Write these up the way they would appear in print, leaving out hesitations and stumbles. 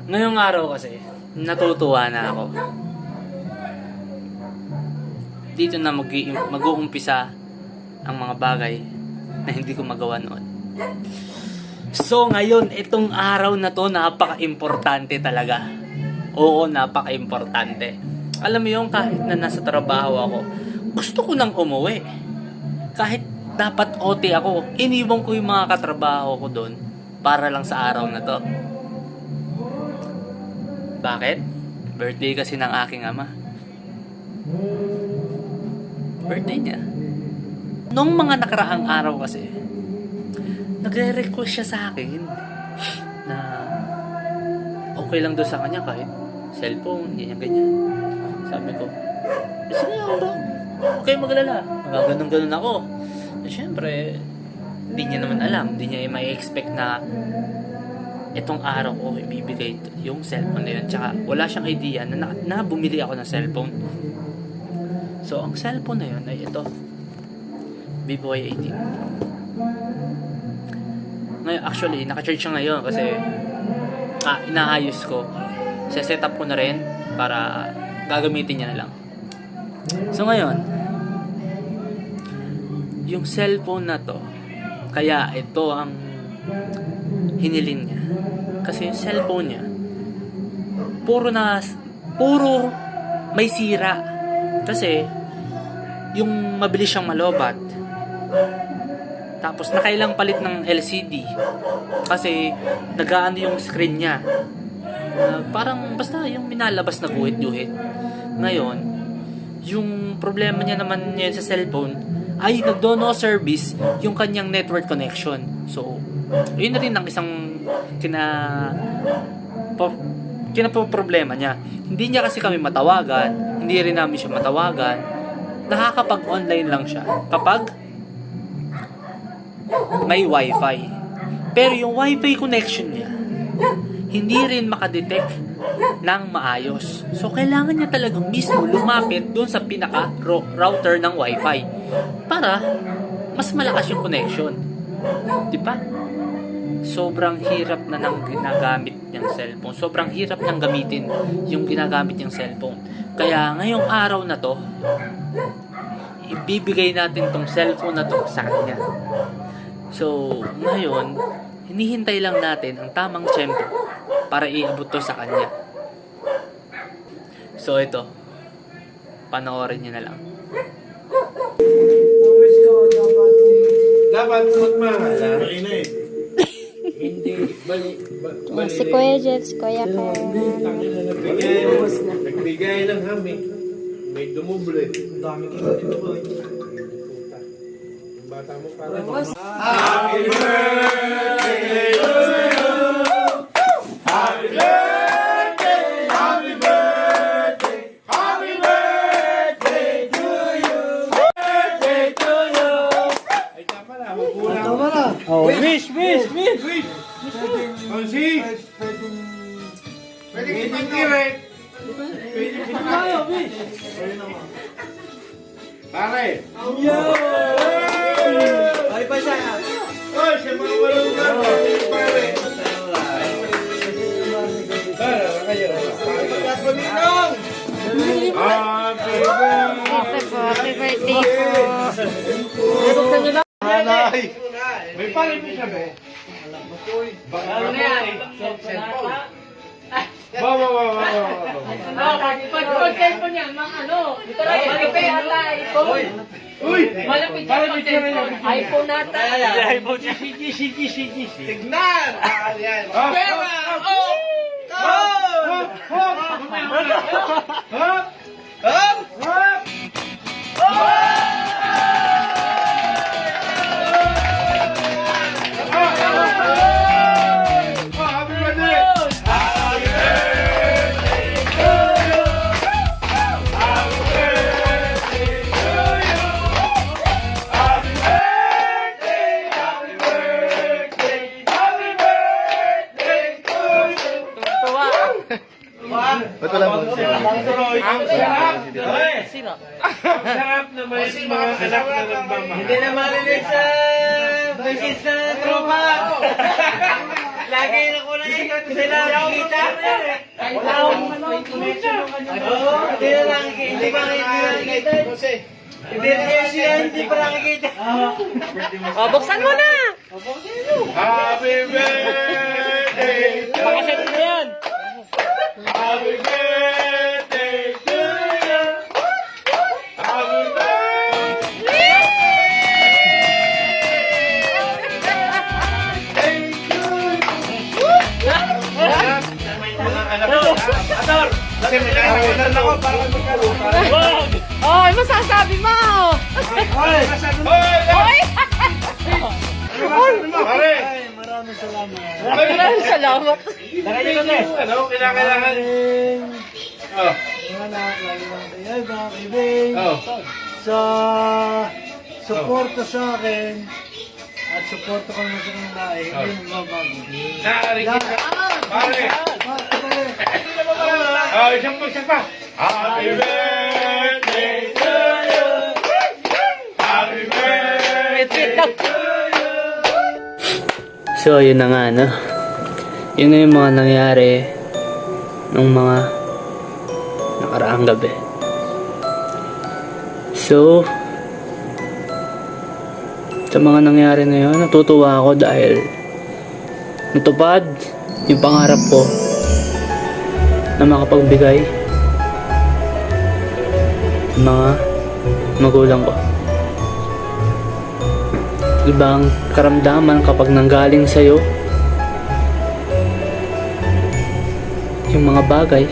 Ngayong araw kasi, natutuwa na ako. Dito na mag-uumpisa ang mga bagay na hindi ko magawa noon. So ngayon, itong araw na to, napaka-importante talaga. Oo, napaka-importante. Alam mo yung kahit na nasa trabaho ako, gusto ko nang umuwi. Kahit dapat OT ako, iniwan ko yung mga katrabaho ko doon para lang sa araw na to. Bakit? Birthday kasi ng aking ama. Birthday niya. Noong mga nakaraang araw kasi, nagre-request siya sa akin na okay lang doon sa kanya kahit cellphone, ganyan. Sabi ko, sige ako, okay maglala. Ganun ako. At syempre, hindi niya naman alam, hindi niya may expect na itong araw ko ibibigay yung cellphone na yun. Tsaka wala siyang idea na bumili ako ng cellphone. So, ang cellphone na yun ay ito. Vivo Y18. Ngayon, actually, naka-charge siya ngayon kasi inaayos ko. Set up ko na rin para gagamitin niya na lang. So, ngayon, yung cellphone na to, kaya ito ang hiniling niya. Kasi yung cellphone niya, puro may sira. Kasi, yung mabilis siyang malobat. Tapos, nakailang palit ng LCD. Kasi, nagaano yung screen niya. Parang, basta yung minalabas na guhit-guhit. Ngayon, yung problema niya naman niya sa cellphone, ay nagdo-no service yung kanyang network connection. So, yun na rin ang isang problema niya. Hindi niya kasi kami matawagan, hindi rin namin siya matawagan. Nakakapag-online lang siya kapag may wifi. Pero yung wifi connection niya, hindi rin makadetect ng maayos. So, kailangan niya talagang mismo lumapit doon sa pinaka-router ng wifi para mas malakas yung connection. Diba? Sobrang hirap na nang ginagamit niyang cellphone. Sobrang hirap nang gamitin yung ginagamit niyang cellphone. Kaya ngayong araw na to, ibibigay natin tong cellphone na to sa kanya. So, ngayon, hinihintay lang natin ang tamang tiyempo para iabot to sa kanya. So, ito. Panoorin niyo na lang. Dapat magmahala. Hindi. Si Kuya Jeff, si Kuya Ken. Nagbigay ng hami. May dumuble. Ang dami kong dumuble. Yung bata mo para Happy birthday to you! Happy birthday! Happy birthday! Happy birthday to you! Birthday to you! Ay, tama na. Magkulang. Oh, wish! Konsi! Pwede kitang direct. Pwede kitang tayo, wish! Pare! Ay pa siya. Oy, siya mga malungan. Pare! Para, kayo. Happy birthday! Happy birthday po. Hanay! May pare mo siya, be? Ano na yan? Cellphone. Wow. Pag cellphone niya, malapit ata iPhone. Uy! Malapit siya pag cellphone. iPhone ata. iPhone niya. Sige. Tignan! Pera! Happy birthday! Happy birthday to you! Happy birthday to you! Happy birthday! Happy birthday! Happy birthday to you! Ba't wala mo? Ang sarap! Sino? Ang sarap na may mga anak na nagmamahal. Hindi na marinig sa beses na tropa. Lagi na ko na hindi na nakikita. Wala akong information ng kanya. Hindi na nakikita. Hindi pa nakikita. Hindi pa nakikita. O, buksan mo na! Happy birthday to Pakaset mo yan! Happy birthday to you. Happy birthday to you. Ador! Kasi may nakakawalan ako para magkalupa. Oy, masasabi mo! Hoy! Oy! Pare! Maraming salamat. Ano, kailangan? Oh. Mga anak, lagi lang tayo, mga kaibig, Oh. sa suporta sa akin at suporta ko naman sa kanila ay hindi magbabago. Nakarikit ka. Pare! Oh, isang pa. Happy birthday to you. Happy birthday to you. So, yun na nga, no? Yun na yung mga nangyari nung mga nakaraang gabi. So, sa mga nangyari na yun, natutuwa ako dahil natupad yung pangarap ko na makapagbigay sa mga magulang ko. Ibang karamdaman kapag nanggaling sa'yo yung mga bagay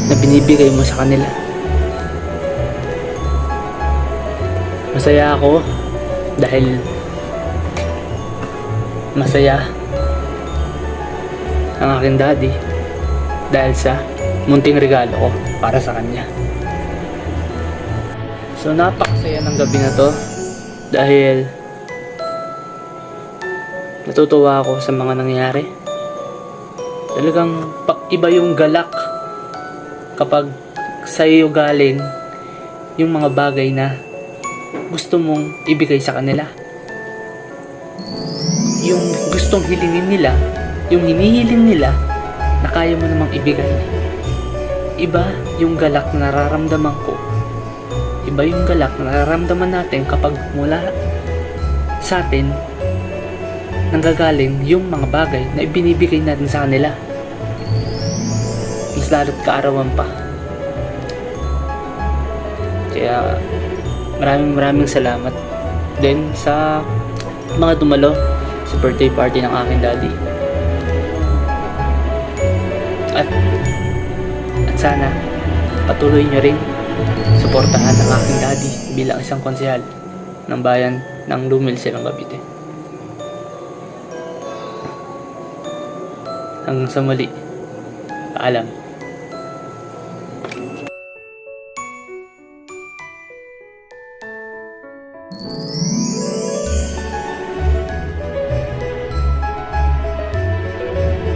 na binibigay mo sa kanila. Masaya ako dahil masaya ang aking daddy dahil sa munting regalo ko para sa kanya. So napakasaya ng gabi na to dahil natutuwa ako sa mga nangyari. Talagang iba yung galak kapag sa'yo galing yung mga bagay na gusto mong ibigay sa kanila. Yung gustong hilingin nila, yung hinihiling nila na kaya mo namang ibigay. Iba yung galak na nararamdaman ko. Iba yung galak na nararamdaman natin kapag mula sa atin nanggagaling yung mga bagay na ibinibigay natin sa kanila. Mas lalo't kaarawan pa. Kaya maraming salamat din sa mga dumalo sa birthday party ng aking daddy. At sana patuloy nyo rin suportahan ang aking daddy bilang isang konsehal ng bayan ng Lumil, Silang Cavite. Hanggang sa muli, paalam.